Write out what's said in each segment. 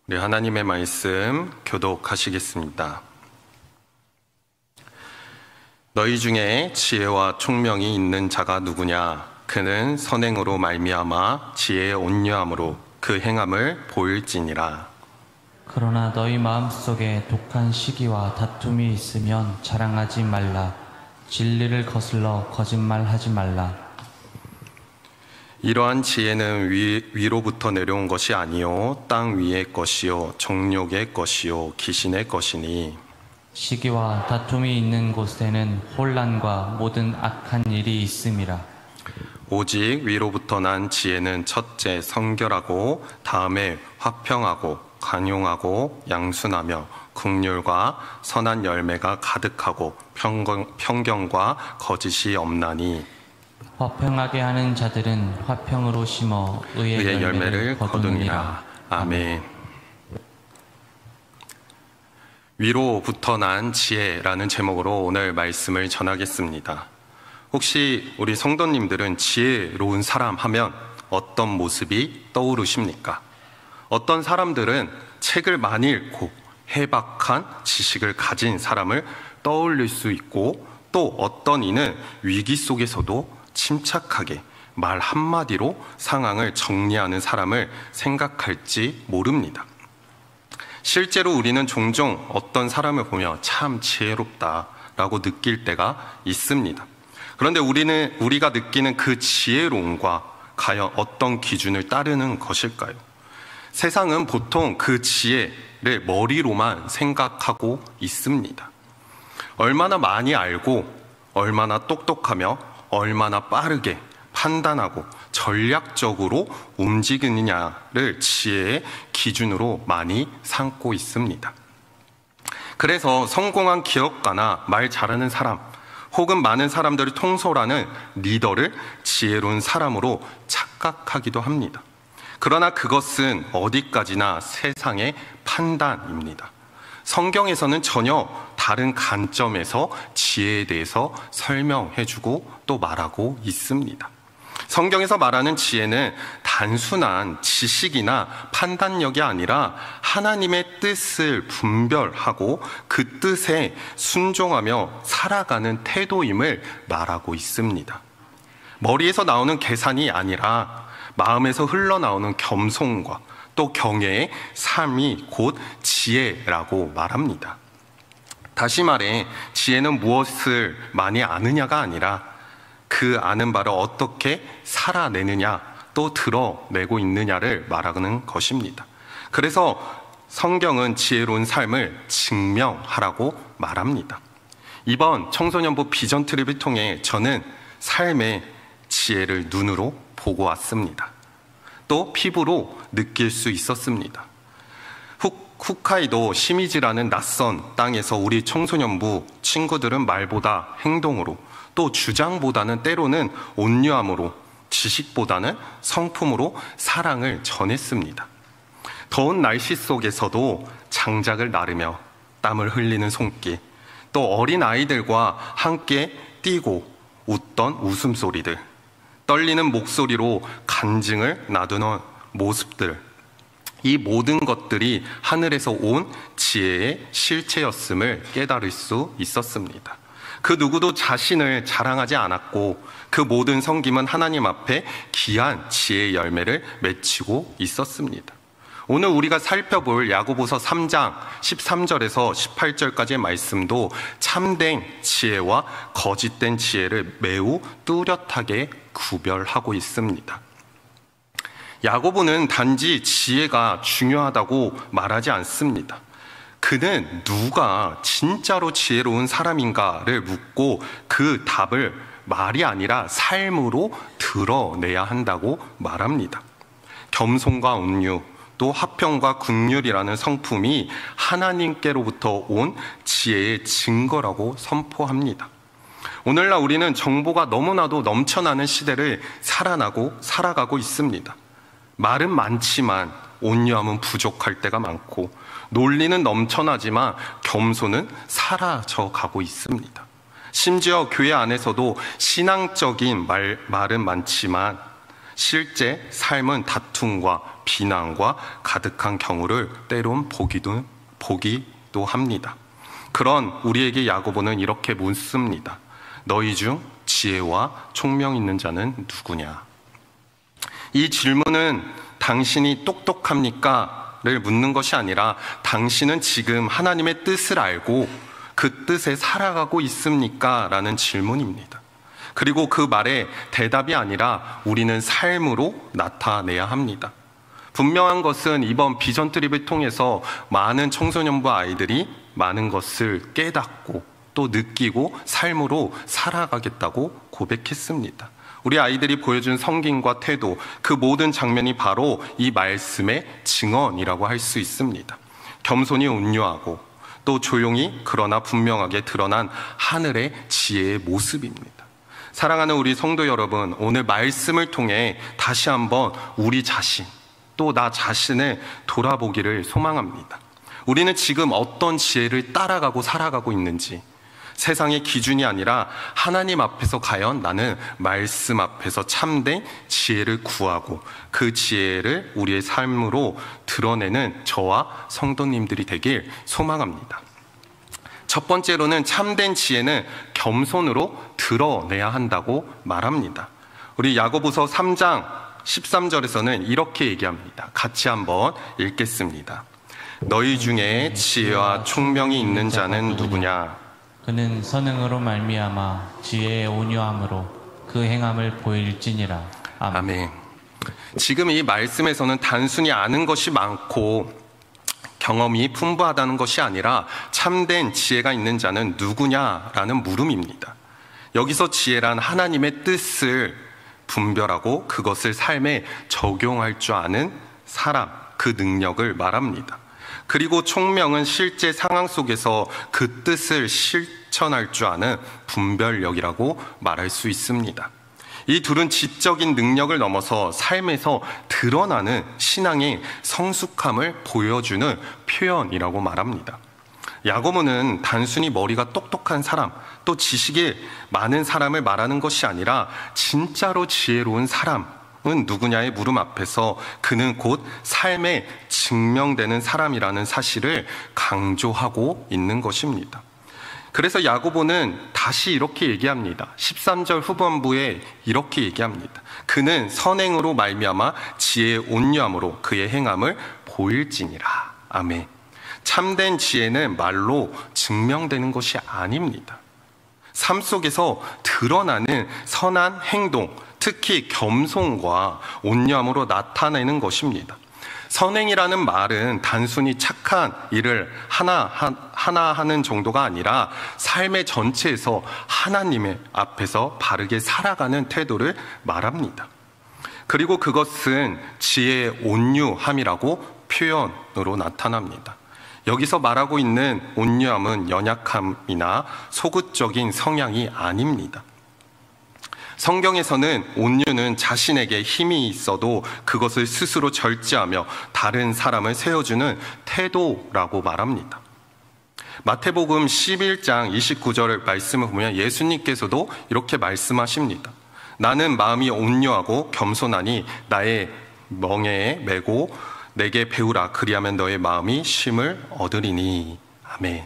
우리 하나님의 말씀 교독하시겠습니다. 너희 중에 지혜와 총명이 있는 자가 누구냐? 그는 선행으로 말미암아 지혜의 온유함으로 그 행함을 보일지니라. 그러나 너희 마음속에 독한 시기와 다툼이 있으면 자랑하지 말라. 진리를 거슬러 거짓말하지 말라. 이러한 지혜는 위로부터 내려온 것이 아니요 땅 위의 것이요 정욕의 것이요 귀신의 것이니 시기와 다툼이 있는 곳에는 혼란과 모든 악한 일이 있음이라. 오직 위로부터 난 지혜는 첫째 성결하고 다음에 화평하고 관용하고 양순하며 긍휼과 선한 열매가 가득하고 평경과 거짓이 없나니 화평하게 하는 자들은 화평으로 심어 의의 열매를 거두느니라. 아멘. 위로부터 난 지혜라는 제목으로 오늘 말씀을 전하겠습니다. 혹시 우리 성도님들은 지혜로운 사람 하면 어떤 모습이 떠오르십니까? 어떤 사람들은 책을 많이 읽고 해박한 지식을 가진 사람을 떠올릴 수 있고, 또 어떤 이는 위기 속에서도 침착하게 말 한마디로 상황을 정리하는 사람을 생각할지 모릅니다. 실제로 우리는 종종 어떤 사람을 보며 참 지혜롭다라고 느낄 때가 있습니다. 그런데 우리가 느끼는 그 지혜로움과 과연 어떤 기준을 따르는 것일까요? 세상은 보통 그 지혜를 머리로만 생각하고 있습니다. 얼마나 많이 알고 얼마나 똑똑하며 얼마나 빠르게 판단하고 전략적으로 움직이느냐를 지혜의 기준으로 많이 삼고 있습니다. 그래서 성공한 기업가나 말 잘하는 사람, 혹은 많은 사람들을 통솔하는 리더를 지혜로운 사람으로 착각하기도 합니다. 그러나 그것은 어디까지나 세상의 판단입니다. 성경에서는 전혀 다른 관점에서 지혜에 대해서 설명해주고 또 말하고 있습니다. 성경에서 말하는 지혜는 단순한 지식이나 판단력이 아니라 하나님의 뜻을 분별하고 그 뜻에 순종하며 살아가는 태도임을 말하고 있습니다. 머리에서 나오는 계산이 아니라 마음에서 흘러나오는 겸손과 또 경외의 삶이 곧 지혜라고 말합니다. 다시 말해 지혜는 무엇을 많이 아느냐가 아니라 그 아는 바를 어떻게 살아내느냐 또 드러내고 있느냐를 말하는 것입니다. 그래서 성경은 지혜로운 삶을 증명하라고 말합니다. 이번 청소년부 비전 트립을 통해 저는 삶의 지혜를 눈으로 보고 왔습니다. 또 피부로 느낄 수 있었습니다. 홋카이도 시미즈라는 낯선 땅에서 우리 청소년부 친구들은 말보다 행동으로, 또 주장보다는 때로는 온유함으로, 지식보다는 성품으로 사랑을 전했습니다. 더운 날씨 속에서도 장작을 나르며 땀을 흘리는 손길, 또 어린 아이들과 함께 뛰고 웃던 웃음소리들, 떨리는 목소리로 간증을 나누는 모습들, 이 모든 것들이 하늘에서 온 지혜의 실체였음을 깨달을 수 있었습니다. 그 누구도 자신을 자랑하지 않았고 그 모든 섬김은 하나님 앞에 귀한 지혜의 열매를 맺히고 있었습니다. 오늘 우리가 살펴볼 야고보서 3장 13절에서 18절까지의 말씀도 참된 지혜와 거짓된 지혜를 매우 뚜렷하게 구별하고 있습니다. 야고보는 단지 지혜가 중요하다고 말하지 않습니다. 그는 누가 진짜로 지혜로운 사람인가를 묻고 그 답을 말이 아니라 삶으로 드러내야 한다고 말합니다. 겸손과 온유, 또 화평과 긍휼이라는 성품이 하나님께로부터 온 지혜의 증거라고 선포합니다. 오늘날 우리는 정보가 너무나도 넘쳐나는 시대를 살아가고 있습니다. 말은 많지만 온유함은 부족할 때가 많고, 논리는 넘쳐나지만 겸손은 사라져가고 있습니다. 심지어 교회 안에서도 신앙적인 말은 많지만 실제 삶은 다툼과 비난과 가득한 경우를 때론 보기도 합니다. 그런 우리에게 야고보는 이렇게 묻습니다. 너희 중 지혜와 총명 있는 자는 누구냐? 이 질문은 당신이 똑똑합니까? 를 묻는 것이 아니라 당신은 지금 하나님의 뜻을 알고 그 뜻에 살아가고 있습니까? 라는 질문입니다. 그리고 그 말에 대답이 아니라 우리는 삶으로 나타내야 합니다. 분명한 것은 이번 비전 트립을 통해서 많은 청소년부 아이들이 많은 것을 깨닫고 또 느끼고 삶으로 살아가겠다고 고백했습니다. 우리 아이들이 보여준 성김과 태도, 그 모든 장면이 바로 이 말씀의 증언이라고 할 수 있습니다. 겸손히 온유하고 또 조용히 그러나 분명하게 드러난 하늘의 지혜의 모습입니다. 사랑하는 우리 성도 여러분, 오늘 말씀을 통해 다시 한번 우리 자신, 또 나 자신을 돌아보기를 소망합니다. 우리는 지금 어떤 지혜를 따라가고 살아가고 있는지, 세상의 기준이 아니라 하나님 앞에서 과연 나는 말씀 앞에서 참된 지혜를 구하고 그 지혜를 우리의 삶으로 드러내는 저와 성도님들이 되길 소망합니다. 첫 번째로는 참된 지혜는 겸손으로 드러내야 한다고 말합니다. 우리 야고보서 3장 13절에서는 이렇게 얘기합니다. 같이 한번 읽겠습니다. 너희 중에 지혜와 총명이 있는 자는 누구냐? 그는 선행으로 말미암아 지혜의 온유함으로 그 행함을 보일지니라. 아멘. 아멘. 지금 이 말씀에서는 단순히 아는 것이 많고 경험이 풍부하다는 것이 아니라 참된 지혜가 있는 자는 누구냐라는 물음입니다. 여기서 지혜란 하나님의 뜻을 분별하고 그것을 삶에 적용할 줄 아는 사람, 그 능력을 말합니다. 그리고 총명은 실제 상황 속에서 그 뜻을 실천할 줄 아는 분별력이라고 말할 수 있습니다. 이 둘은 지적인 능력을 넘어서 삶에서 드러나는 신앙의 성숙함을 보여주는 표현이라고 말합니다. 야고보는 단순히 머리가 똑똑한 사람, 또 지식이 많은 사람을 말하는 것이 아니라 진짜로 지혜로운 사람은 누구냐의 물음 앞에서 그는 곧 삶에 증명되는 사람이라는 사실을 강조하고 있는 것입니다. 그래서 야고보는 다시 이렇게 얘기합니다. 13절 후반부에 이렇게 얘기합니다. 그는 선행으로 말미암아 지혜의 온유함으로 그의 행함을 보일지니라. 아멘. 참된 지혜는 말로 증명되는 것이 아닙니다. 삶 속에서 드러나는 선한 행동, 특히 겸손과 온유함으로 나타내는 것입니다. 선행이라는 말은 단순히 착한 일을 하나 하는 정도가 아니라 삶의 전체에서 하나님의 앞에서 바르게 살아가는 태도를 말합니다. 그리고 그것은 지혜의 온유함이라고 표현으로 나타납니다. 여기서 말하고 있는 온유함은 연약함이나 소극적인 성향이 아닙니다. 성경에서는 온유는 자신에게 힘이 있어도 그것을 스스로 절제하며 다른 사람을 세워주는 태도라고 말합니다. 마태복음 11장 29절 말씀을 보면 예수님께서도 이렇게 말씀하십니다. 나는 마음이 온유하고 겸손하니 나의 멍에에 메고 내게 배우라. 그리하면 너의 마음이 쉼을 얻으리니. 아멘.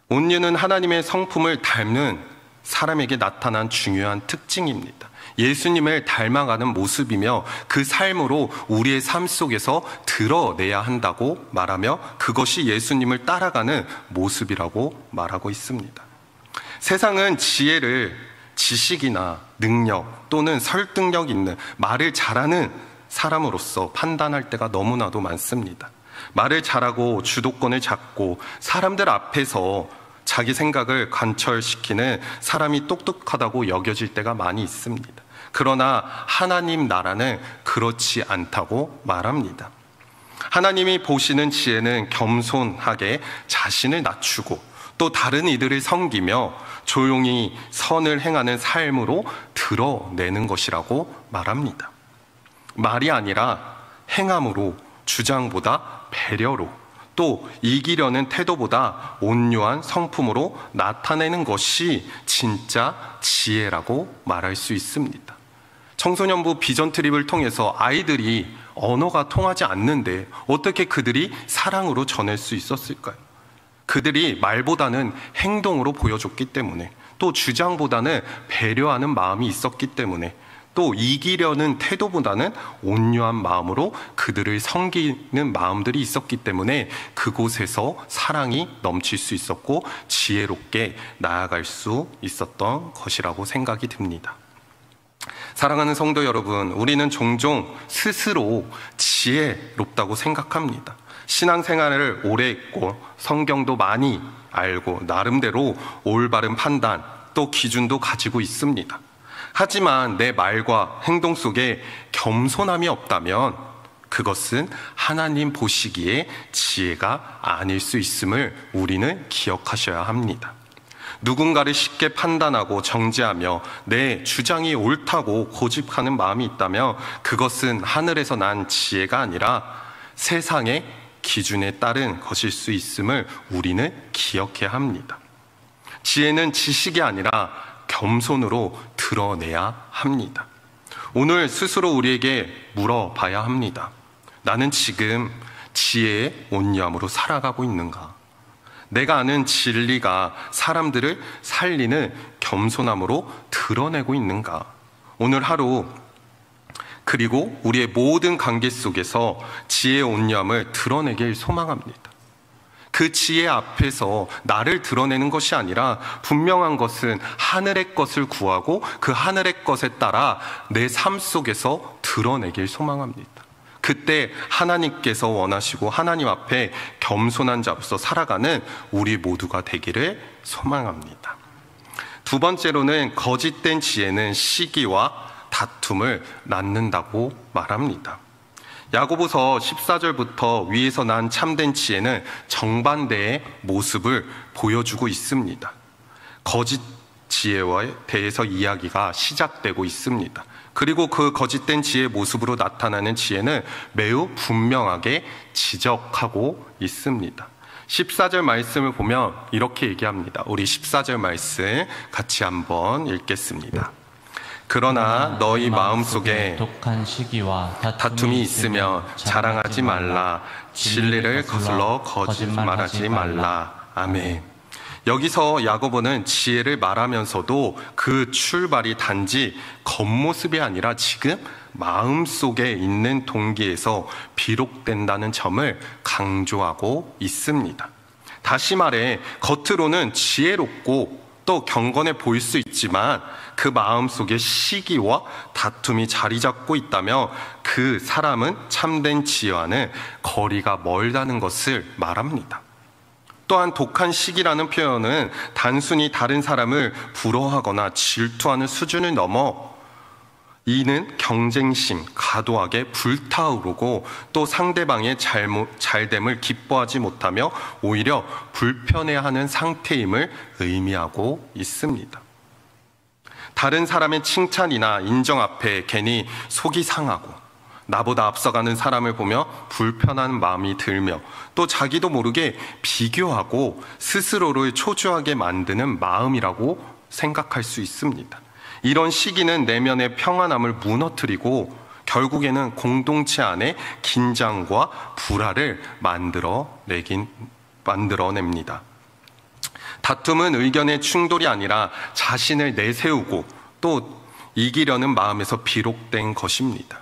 온유는 하나님의 성품을 닮는 사람에게 나타난 중요한 특징입니다. 예수님을 닮아가는 모습이며 그 삶으로 우리의 삶 속에서 드러내야 한다고 말하며 그것이 예수님을 따라가는 모습이라고 말하고 있습니다. 세상은 지혜를 지식이나 능력 또는 설득력 있는 말을 잘하는 사람으로서 판단할 때가 너무나도 많습니다. 말을 잘하고 주도권을 잡고 사람들 앞에서 자기 생각을 관철시키는 사람이 똑똑하다고 여겨질 때가 많이 있습니다. 그러나 하나님 나라는 그렇지 않다고 말합니다. 하나님이 보시는 지혜는 겸손하게 자신을 낮추고 또 다른 이들을 섬기며 조용히 선을 행하는 삶으로 드러내는 것이라고 말합니다. 말이 아니라 행함으로, 주장보다 배려로, 또 이기려는 태도보다 온유한 성품으로 나타내는 것이 진짜 지혜라고 말할 수 있습니다. 청소년부 비전 트립을 통해서 아이들이 언어가 통하지 않는데 어떻게 그들이 사랑으로 전할 수 있었을까요? 그들이 말보다는 행동으로 보여줬기 때문에, 또 주장보다는 배려하는 마음이 있었기 때문에, 또 이기려는 태도보다는 온유한 마음으로 그들을 섬기는 마음들이 있었기 때문에 그곳에서 사랑이 넘칠 수 있었고 지혜롭게 나아갈 수 있었던 것이라고 생각이 듭니다. 사랑하는 성도 여러분, 우리는 종종 스스로 지혜롭다고 생각합니다. 신앙생활을 오래 했고 성경도 많이 알고 나름대로 올바른 판단 또 기준도 가지고 있습니다. 하지만 내 말과 행동 속에 겸손함이 없다면 그것은 하나님 보시기에 지혜가 아닐 수 있음을 우리는 기억하셔야 합니다. 누군가를 쉽게 판단하고 정죄하며 내 주장이 옳다고 고집하는 마음이 있다면 그것은 하늘에서 난 지혜가 아니라 세상의 기준에 따른 것일 수 있음을 우리는 기억해야 합니다. 지혜는 지식이 아니라 겸손으로 드러내야 합니다. 오늘 스스로 우리에게 물어봐야 합니다. 나는 지금 지혜의 온유함으로 살아가고 있는가? 내가 아는 진리가 사람들을 살리는 겸손함으로 드러내고 있는가? 오늘 하루 그리고 우리의 모든 관계 속에서 지혜의 온유함을 드러내길 소망합니다. 그 지혜 앞에서 나를 드러내는 것이 아니라 분명한 것은 하늘의 것을 구하고 그 하늘의 것에 따라 내 삶 속에서 드러내길 소망합니다. 그때 하나님께서 원하시고 하나님 앞에 겸손한 자로서 살아가는 우리 모두가 되기를 소망합니다. 두 번째로는 거짓된 지혜는 시기와 다툼을 낳는다고 말합니다. 야고보서 14절부터 위에서 난 참된 지혜는 정반대의 모습을 보여주고 있습니다. 거짓 지혜에 대해서 이야기가 시작되고 있습니다. 그리고 그 거짓된 지혜의 모습으로 나타나는 지혜는 매우 분명하게 지적하고 있습니다. 14절 말씀을 보면 이렇게 얘기합니다. 우리 14절 말씀 같이 한번 읽겠습니다. 그러나 너희 마음속에 독한 시기와 다툼이 있으면 자랑하지 말라. 진리를 거슬러 거짓말하지 말라. 아멘. 여기서 야고보는 지혜를 말하면서도 그 출발이 단지 겉모습이 아니라 지금 마음속에 있는 동기에서 비롯된다는 점을 강조하고 있습니다. 다시 말해 겉으로는 지혜롭고 또 경건해 보일 수 있지만 그 마음속에 시기와 다툼이 자리 잡고 있다며 그 사람은 참된 지혜와는 거리가 멀다는 것을 말합니다. 또한 독한 시기라는 표현은 단순히 다른 사람을 부러워하거나 질투하는 수준을 넘어 이는 경쟁심, 과도하게 불타오르고 또 상대방의 잘됨을 기뻐하지 못하며 오히려 불편해하는 상태임을 의미하고 있습니다. 다른 사람의 칭찬이나 인정 앞에 괜히 속이 상하고 나보다 앞서가는 사람을 보며 불편한 마음이 들며 또 자기도 모르게 비교하고 스스로를 초조하게 만드는 마음이라고 생각할 수 있습니다. 이런 시기는 내면의 평안함을 무너뜨리고 결국에는 공동체 안에 긴장과 불화를 만들어냅니다. 다툼은 의견의 충돌이 아니라 자신을 내세우고 또 이기려는 마음에서 비롯된 것입니다.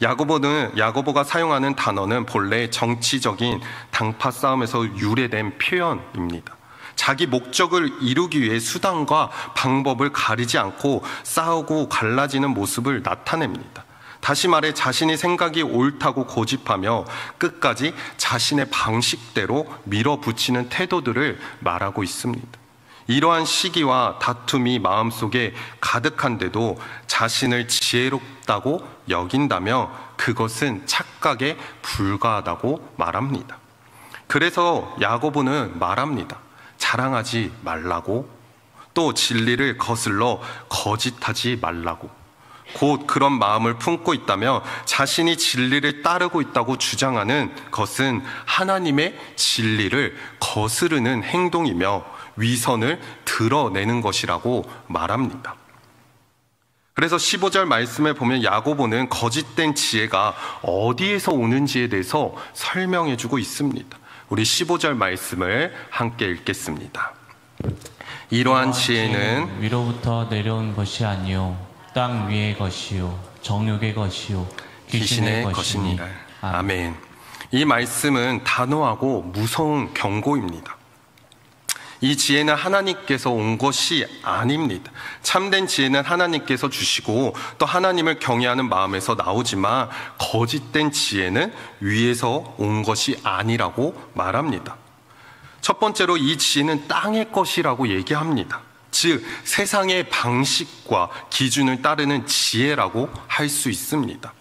야고보가 사용하는 단어는 본래 정치적인 당파 싸움에서 유래된 표현입니다. 자기 목적을 이루기 위해 수단과 방법을 가리지 않고 싸우고 갈라지는 모습을 나타냅니다. 다시 말해 자신의 생각이 옳다고 고집하며 끝까지 자신의 방식대로 밀어붙이는 태도들을 말하고 있습니다. 이러한 시기와 다툼이 마음속에 가득한데도 자신을 지혜롭다고 여긴다며 그것은 착각에 불과하다고 말합니다. 그래서 야고보는 말합니다. 자랑하지 말라고, 또 진리를 거슬러 거짓하지 말라고. 곧 그런 마음을 품고 있다며 자신이 진리를 따르고 있다고 주장하는 것은 하나님의 진리를 거스르는 행동이며 위선을 드러내는 것이라고 말합니다. 그래서 15절 말씀에 보면 야고보는 거짓된 지혜가 어디에서 오는지에 대해서 설명해주고 있습니다. 우리 15절 말씀을 함께 읽겠습니다. 이러한 지혜는 위로부터 내려온 것이 아니요 땅 위의 것이요 정욕의 것이요 귀신의 것이니라. 아멘. 이 말씀은 단호하고 무서운 경고입니다. 이 지혜는 하나님께서 온 것이 아닙니다. 참된 지혜는 하나님께서 주시고 또 하나님을 경외하는 마음에서 나오지만 거짓된 지혜는 위에서 온 것이 아니라고 말합니다. 첫 번째로 이 지혜는 땅의 것이라고 얘기합니다. 즉 세상의 방식과 기준을 따르는 지혜라고 할 수 있습니다.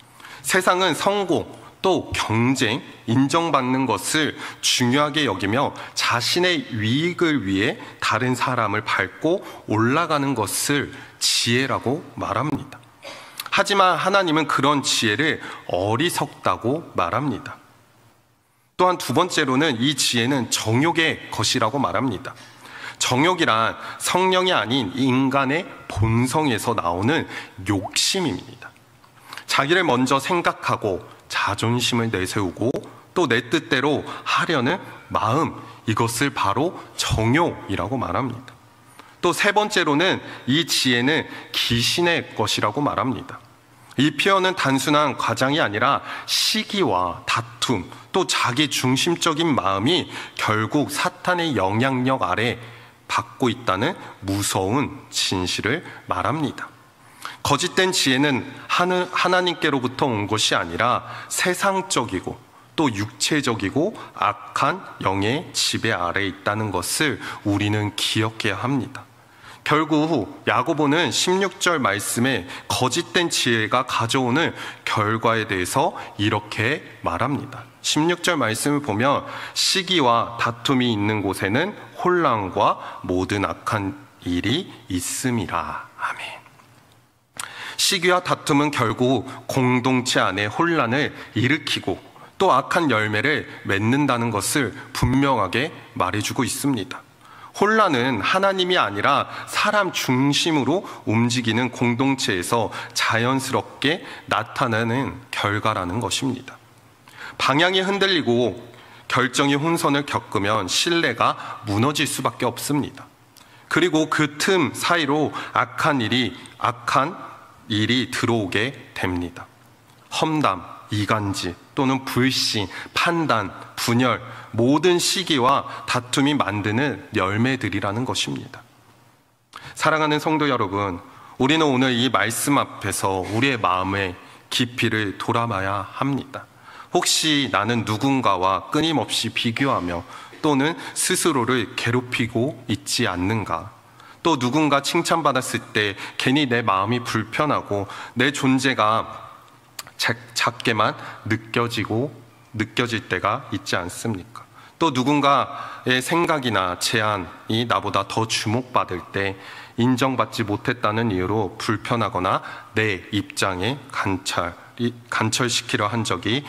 세상은 성공, 또 경쟁, 인정받는 것을 중요하게 여기며 자신의 유익을 위해 다른 사람을 밟고 올라가는 것을 지혜라고 말합니다. 하지만 하나님은 그런 지혜를 어리석다고 말합니다. 또한 두 번째로는 이 지혜는 정욕의 것이라고 말합니다. 정욕이란 성령이 아닌 인간의 본성에서 나오는 욕심입니다. 자기를 먼저 생각하고 자존심을 내세우고 또 내 뜻대로 하려는 마음, 이것을 바로 정욕이라고 말합니다. 또 세 번째로는 이 지혜는 귀신의 것이라고 말합니다. 이 표현은 단순한 과장이 아니라 시기와 다툼, 또 자기 중심적인 마음이 결국 사탄의 영향력 아래 받고 있다는 무서운 진실을 말합니다. 거짓된 지혜는 하나님께로부터 온 것이 아니라 세상적이고 또 육체적이고 악한 영의 지배 아래에 있다는 것을 우리는 기억해야 합니다. 결국 야고보는 16절 말씀에 거짓된 지혜가 가져오는 결과에 대해서 이렇게 말합니다. 16절 말씀을 보면 시기와 다툼이 있는 곳에는 혼란과 모든 악한 일이 있음이라. 아멘. 시기와 다툼은 결국 공동체 안에 혼란을 일으키고 또 악한 열매를 맺는다는 것을 분명하게 말해주고 있습니다. 혼란은 하나님이 아니라 사람 중심으로 움직이는 공동체에서 자연스럽게 나타나는 결과라는 것입니다. 방향이 흔들리고 결정이 혼선을 겪으면 신뢰가 무너질 수밖에 없습니다. 그리고 그 틈 사이로 악한 일이 들어오게 됩니다. 험담, 이간질 또는 불신, 판단, 분열, 모든 시기와 다툼이 만드는 열매들이라는 것입니다. 사랑하는 성도 여러분, 우리는 오늘 이 말씀 앞에서 우리의 마음의 깊이를 돌아봐야 합니다. 혹시 나는 누군가와 끊임없이 비교하며 또는 스스로를 괴롭히고 있지 않는가? 또 누군가 칭찬받았을 때 괜히 내 마음이 불편하고 내 존재가 작게만 느껴질 때가 있지 않습니까? 또 누군가의 생각이나 제안이 나보다 더 주목받을 때 인정받지 못했다는 이유로 불편하거나 내 입장에 간철시키려 한 적이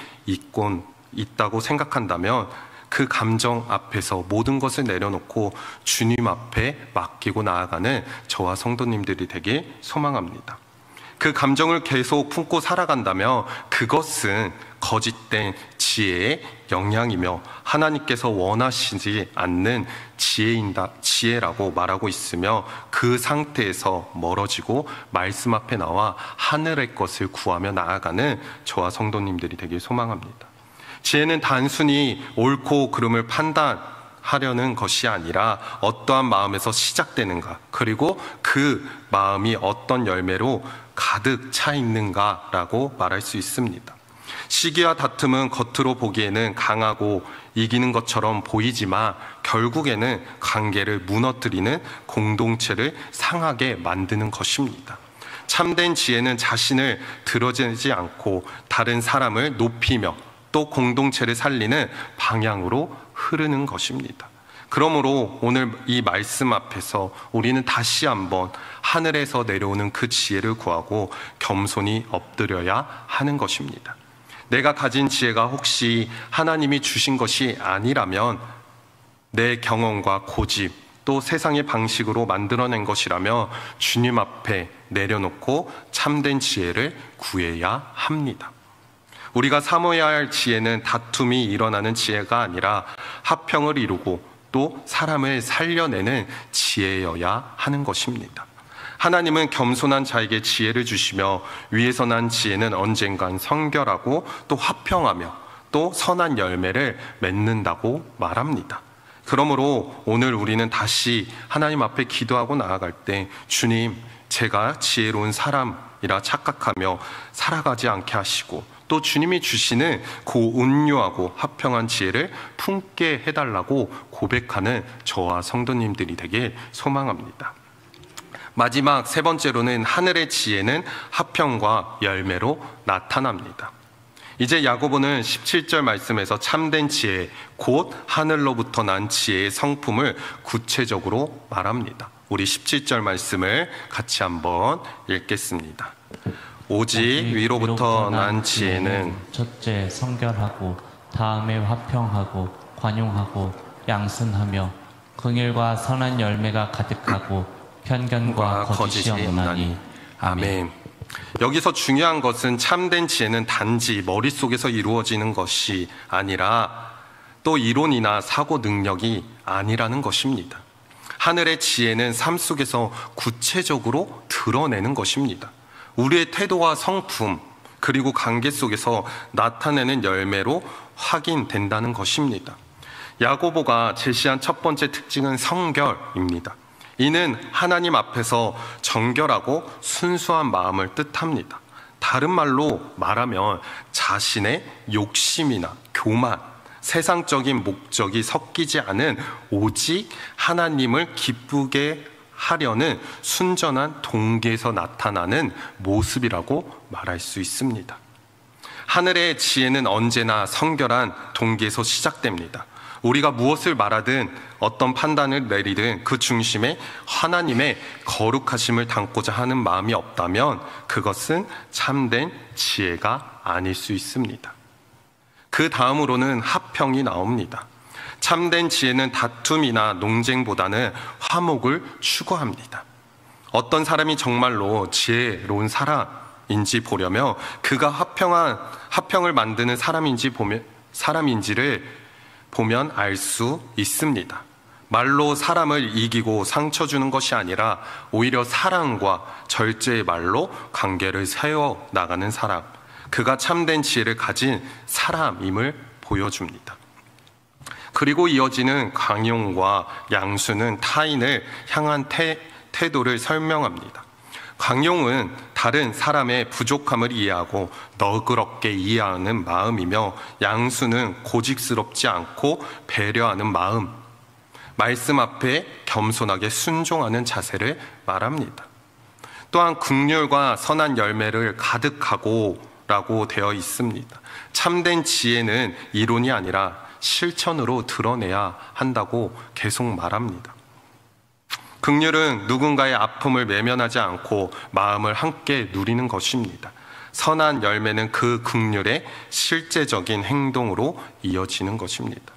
있다고 생각한다면 그 감정 앞에서 모든 것을 내려놓고 주님 앞에 맡기고 나아가는 저와 성도님들이 되길 소망합니다. 그 감정을 계속 품고 살아간다면 그것은 거짓된 지혜의 영향이며 하나님께서 원하시지 않는 지혜라고 말하고 있으며 그 상태에서 멀어지고 말씀 앞에 나와 하늘의 것을 구하며 나아가는 저와 성도님들이 되길 소망합니다. 지혜는 단순히 옳고 그름을 판단하려는 것이 아니라 어떠한 마음에서 시작되는가, 그리고 그 마음이 어떤 열매로 가득 차 있는가라고 말할 수 있습니다. 시기와 다툼은 겉으로 보기에는 강하고 이기는 것처럼 보이지만 결국에는 관계를 무너뜨리는 공동체를 상하게 만드는 것입니다. 참된 지혜는 자신을 드러내지 않고 다른 사람을 높이며 또 공동체를 살리는 방향으로 흐르는 것입니다. 그러므로 오늘 이 말씀 앞에서 우리는 다시 한번 하늘에서 내려오는 그 지혜를 구하고 겸손히 엎드려야 하는 것입니다. 내가 가진 지혜가 혹시 하나님이 주신 것이 아니라면 내 경험과 고집 또 세상의 방식으로 만들어낸 것이라며 주님 앞에 내려놓고 참된 지혜를 구해야 합니다. 우리가 사모해야 할 지혜는 다툼이 일어나는 지혜가 아니라 화평을 이루고 또 사람을 살려내는 지혜여야 하는 것입니다. 하나님은 겸손한 자에게 지혜를 주시며 위에서 난 지혜는 언젠간 성결하고 또 화평하며 또 선한 열매를 맺는다고 말합니다. 그러므로 오늘 우리는 다시 하나님 앞에 기도하고 나아갈 때 주님, 제가 지혜로운 사람이라 착각하며 살아가지 않게 하시고 또 주님이 주시는 그 온유하고 화평한 지혜를 품게 해달라고 고백하는 저와 성도님들이 되길 소망합니다. 마지막 세 번째로는 하늘의 지혜는 화평과 열매로 나타납니다. 이제 야고보는 17절 말씀에서 참된 지혜, 곧 하늘로부터 난 지혜의 성품을 구체적으로 말합니다. 우리 17절 말씀을 같이 한번 읽겠습니다. 오직 위로부터 난 지혜는 첫째 성결하고 다음에 화평하고 관용하고 양순하며 긍휼과 선한 열매가 가득하고 편견과 거짓이 없나니. 아멘. 여기서 중요한 것은 참된 지혜는 단지 머릿속에서 이루어지는 것이 아니라 또 이론이나 사고 능력이 아니라는 것입니다. 하늘의 지혜는 삶 속에서 구체적으로 드러내는 것입니다. 우리의 태도와 성품 그리고 관계 속에서 나타내는 열매로 확인된다는 것입니다. 야고보가 제시한 첫 번째 특징은 성결입니다. 이는 하나님 앞에서 정결하고 순수한 마음을 뜻합니다. 다른 말로 말하면 자신의 욕심이나 교만, 세상적인 목적이 섞이지 않은 오직 하나님을 기쁘게 하려는 순전한 동기에서 나타나는 모습이라고 말할 수 있습니다. 하늘의 지혜는 언제나 성결한 동기에서 시작됩니다. 우리가 무엇을 말하든 어떤 판단을 내리든 그 중심에 하나님의 거룩하심을 담고자 하는 마음이 없다면 그것은 참된 지혜가 아닐 수 있습니다. 그 다음으로는 화평이 나옵니다. 참된 지혜는 다툼이나 논쟁보다는 화목을 추구합니다. 어떤 사람이 정말로 지혜로운 사람인지 보려면 그가 화평을 만드는 사람인지를 보면 알 수 있습니다. 말로 사람을 이기고 상처 주는 것이 아니라 오히려 사랑과 절제의 말로 관계를 세워 나가는 사람, 그가 참된 지혜를 가진 사람임을 보여줍니다. 그리고 이어지는 강용과 양수는 타인을 향한 태도를 설명합니다. 강용은 다른 사람의 부족함을 이해하고 너그럽게 이해하는 마음이며 양수는 고집스럽지 않고 배려하는 마음, 말씀 앞에 겸손하게 순종하는 자세를 말합니다. 또한 긍휼과 선한 열매를 가득하고 라고 되어 있습니다. 참된 지혜는 이론이 아니라 실천으로 드러내야 한다고 계속 말합니다. 긍휼은 누군가의 아픔을 외면하지 않고 마음을 함께 누리는 것입니다. 선한 열매는 그 긍휼의 실제적인 행동으로 이어지는 것입니다.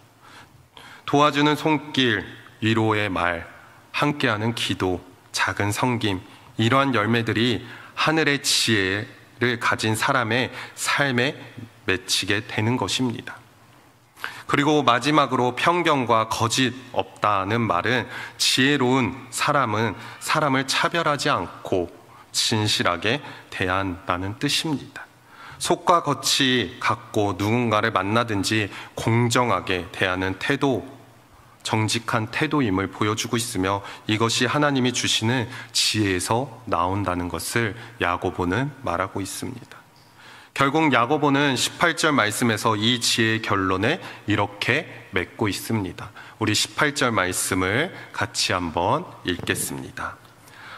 도와주는 손길, 위로의 말, 함께하는 기도, 작은 섬김, 이러한 열매들이 하늘의 지혜를 가진 사람의 삶에 맺히게 되는 것입니다. 그리고 마지막으로 편견과 거짓 없다는 말은 지혜로운 사람은 사람을 차별하지 않고 진실하게 대한다는 뜻입니다. 속과 겉이 같고 누군가를 만나든지 공정하게 대하는 태도, 정직한 태도임을 보여주고 있으며 이것이 하나님이 주시는 지혜에서 나온다는 것을 야고보는 말하고 있습니다. 결국 야고보는 18절 말씀에서 이 지혜의 결론을 이렇게 맺고 있습니다. 우리 18절 말씀을 같이 한번 읽겠습니다.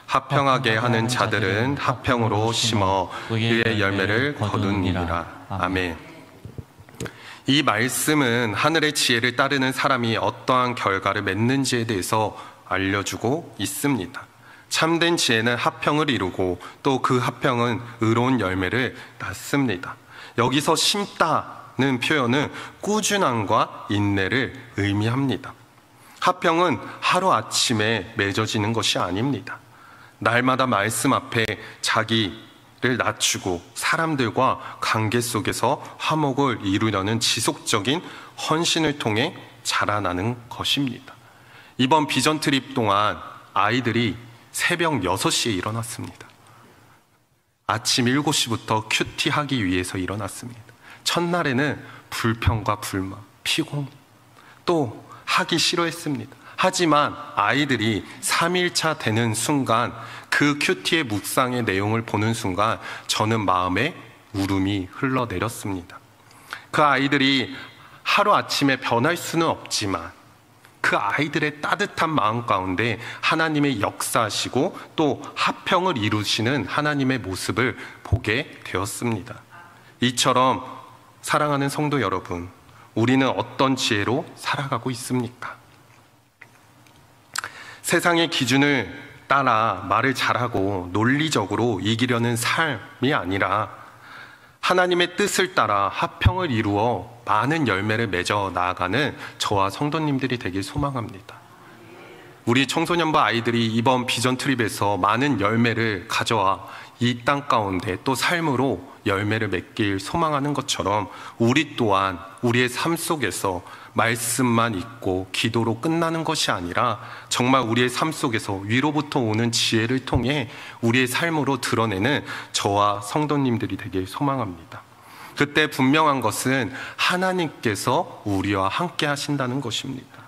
화평하게 하는 자들은 화평으로 심어 의의 열매를 거두니라. 아멘. 이 말씀은 하늘의 지혜를 따르는 사람이 어떠한 결과를 맺는지에 대해서 알려주고 있습니다. 참된 지혜는 화평을 이루고 또 그 화평은 의로운 열매를 낳습니다. 여기서 심다는 표현은 꾸준함과 인내를 의미합니다. 화평은 하루아침에 맺어지는 것이 아닙니다. 날마다 말씀 앞에 자기를 낮추고 사람들과 관계 속에서 화목을 이루려는 지속적인 헌신을 통해 자라나는 것입니다. 이번 비전 트립 동안 아이들이 새벽 6시에 일어났습니다. 아침 7시부터 큐티 하기 위해서 일어났습니다. 첫날에는 불평과 불만, 피곤, 또 하기 싫어했습니다. 하지만 아이들이 3일차 되는 순간, 그 큐티의 묵상의 내용을 보는 순간 저는 마음에 울음이 흘러내렸습니다. 그 아이들이 하루아침에 변할 수는 없지만 그 아이들의 따뜻한 마음 가운데 하나님의 역사하시고 또 화평을 이루시는 하나님의 모습을 보게 되었습니다. 이처럼 사랑하는 성도 여러분, 우리는 어떤 지혜로 살아가고 있습니까? 세상의 기준을 따라 말을 잘하고 논리적으로 이기려는 삶이 아니라 하나님의 뜻을 따라 화평을 이루어 많은 열매를 맺어 나아가는 저와 성도님들이 되길 소망합니다. 우리 청소년부 아이들이 이번 비전 트립에서 많은 열매를 가져와 이 땅 가운데 또 삶으로 열매를 맺길 소망하는 것처럼 우리 또한 우리의 삶 속에서 말씀만 있고 기도로 끝나는 것이 아니라 정말 우리의 삶 속에서 위로부터 오는 지혜를 통해 우리의 삶으로 드러내는 저와 성도님들이 되길 소망합니다. 그때 분명한 것은 하나님께서 우리와 함께 하신다는 것입니다.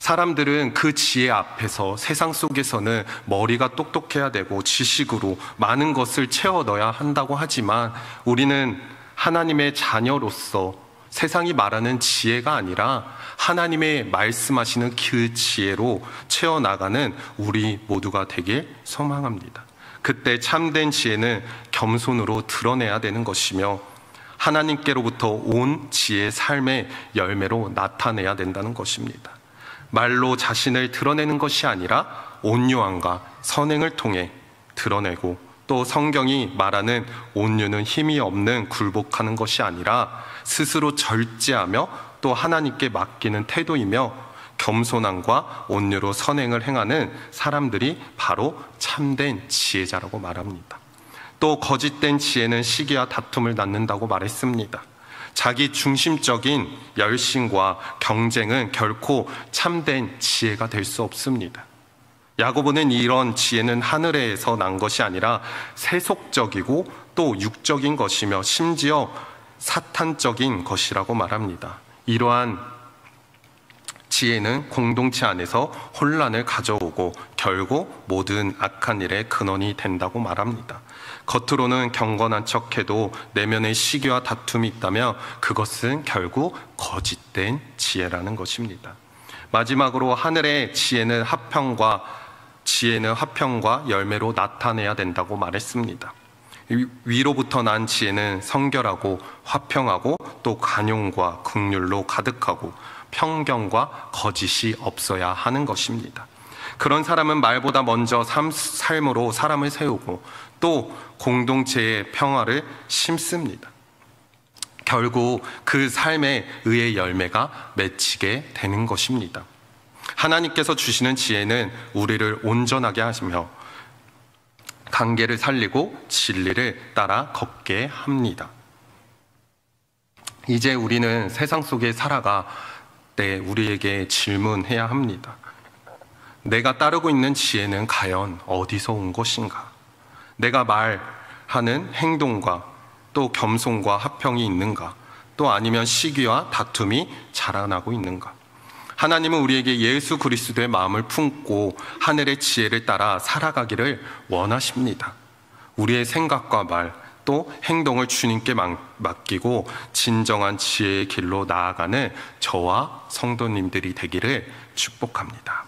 사람들은 그 지혜 앞에서 세상 속에서는 머리가 똑똑해야 되고 지식으로 많은 것을 채워 넣어야 한다고 하지만 우리는 하나님의 자녀로서 세상이 말하는 지혜가 아니라 하나님의 말씀하시는 그 지혜로 채워나가는 우리 모두가 되길 소망합니다. 그때 참된 지혜는 겸손으로 드러내야 되는 것이며 하나님께로부터 온 지혜의 삶의 열매로 나타내야 된다는 것입니다. 말로 자신을 드러내는 것이 아니라 온유함과 선행을 통해 드러내고 또 성경이 말하는 온유는 힘이 없는 굴복하는 것이 아니라 스스로 절제하며 또 하나님께 맡기는 태도이며 겸손함과 온유로 선행을 행하는 사람들이 바로 참된 지혜자라고 말합니다. 또 거짓된 지혜는 시기와 다툼을 낳는다고 말했습니다. 자기 중심적인 열심과 경쟁은 결코 참된 지혜가 될 수 없습니다. 야고보는 이런 지혜는 하늘에서 난 것이 아니라 세속적이고 또 육적인 것이며 심지어 사탄적인 것이라고 말합니다. 이러한 지혜는 공동체 안에서 혼란을 가져오고 결국 모든 악한 일의 근원이 된다고 말합니다. 겉으로는 경건한 척해도 내면의 시기와 다툼이 있다면 그것은 결국 거짓된 지혜라는 것입니다. 마지막으로 하늘의 지혜는 화평과 열매로 나타내야 된다고 말했습니다. 위로부터 난 지혜는 성결하고 화평하고 또 간용과 긍휼로 가득하고 편견과 거짓이 없어야 하는 것입니다. 그런 사람은 말보다 먼저 삶으로 사람을 세우고 또 공동체의 평화를 심습니다. 결국 그 삶의 의의 열매가 맺히게 되는 것입니다. 하나님께서 주시는 지혜는 우리를 온전하게 하시며 관계를 살리고 진리를 따라 걷게 합니다. 이제 우리는 세상 속에 살아가 때 우리에게 질문해야 합니다. 내가 따르고 있는 지혜는 과연 어디서 온 것인가? 내가 말하는 행동과 또 겸손과 화평이 있는가? 또 아니면 시기와 다툼이 자라나고 있는가? 하나님은 우리에게 예수 그리스도의 마음을 품고 하늘의 지혜를 따라 살아가기를 원하십니다. 우리의 생각과 말, 또 행동을 주님께 맡기고 진정한 지혜의 길로 나아가는 저와 성도님들이 되기를 축복합니다.